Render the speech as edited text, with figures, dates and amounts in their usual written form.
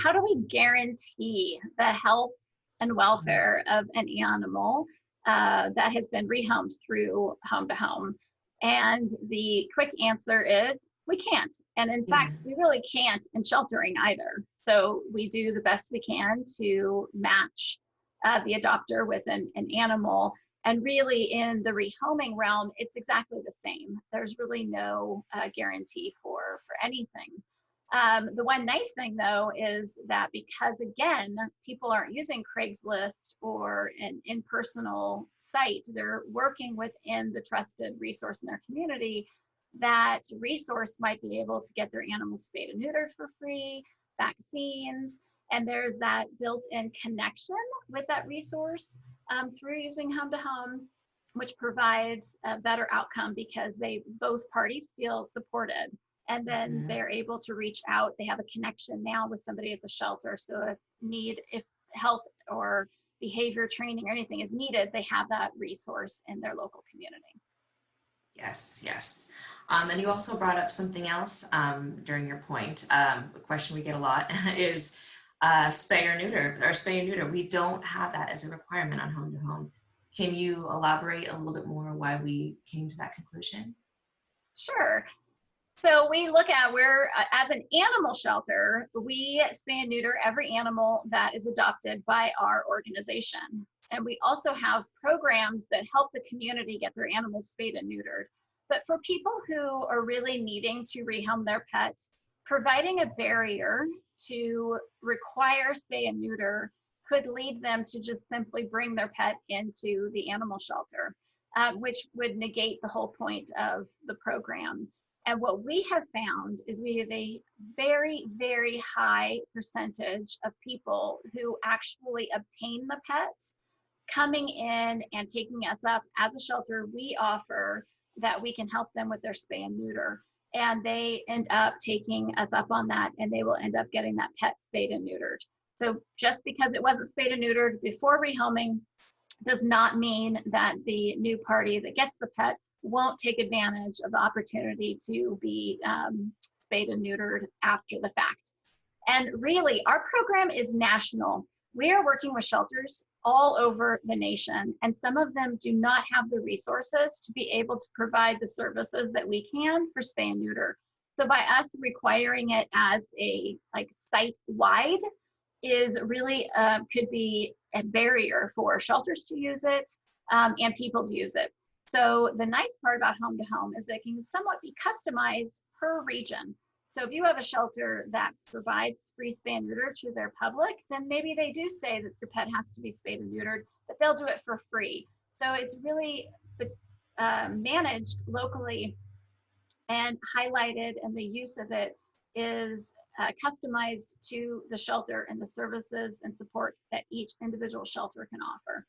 how do we guarantee the health and welfare of an animal that has been rehomed through home to home? And the quick answer is we can't. And in Yeah. fact, we really can't in sheltering either. So we do the best we can to match the adopter with an animal. And really, in the rehoming realm, it's exactly the same. There's really no guarantee for anything. The one nice thing, though, is that because, again, people aren't using Craigslist or an impersonal site, they're working within the trusted resource in their community. That resource might be able to get their animals spayed and neutered for free, vaccines, and there's that built-in connection with that resource through using home to home, which provides a better outcome because both parties feel supported, and then they're able to reach out. They have a connection now with somebody at the shelter, so if health or behavior training or anything is needed, they have that resource in their local community. Yes, yes. And you also brought up something else during your point. A question we get a lot is spay or neuter, or spay and neuter. We don't have that as a requirement on home to home. Can you elaborate a little bit more why we came to that conclusion? Sure. So we look at where, as an animal shelter, we spay and neuter every animal that is adopted by our organization. And we also have programs that help the community get their animals spayed and neutered. But for people who are really needing to rehome their pets, providing a barrier to require spay and neuter could lead them to just simply bring their pet into the animal shelter, which would negate the whole point of the program. And what we have found is we have a very, very high percentage of people who actually obtain the pet coming in and taking us up as a shelter. We offer that we can help them with their spay and neuter. And they end up taking us up on that, and they will end up getting that pet spayed and neutered. So just because it wasn't spayed and neutered before rehoming does not mean that the new party that gets the pet won't take advantage of the opportunity to be spayed and neutered after the fact. And really, our program is national. We are working with shelters all over the nation, and some of them do not have the resources to be able to provide the services that we can for spay and neuter. So by us requiring it as a site-wide is really could be a barrier for shelters to use it and people to use it. So the nice part about home to home is that it can somewhat be customized per region. So if you have a shelter that provides free spay and neuter to their public, then maybe they do say that your pet has to be spayed and neutered, but they'll do it for free. So it's really managed locally and highlighted, and the use of it is customized to the shelter and the services and support that each individual shelter can offer.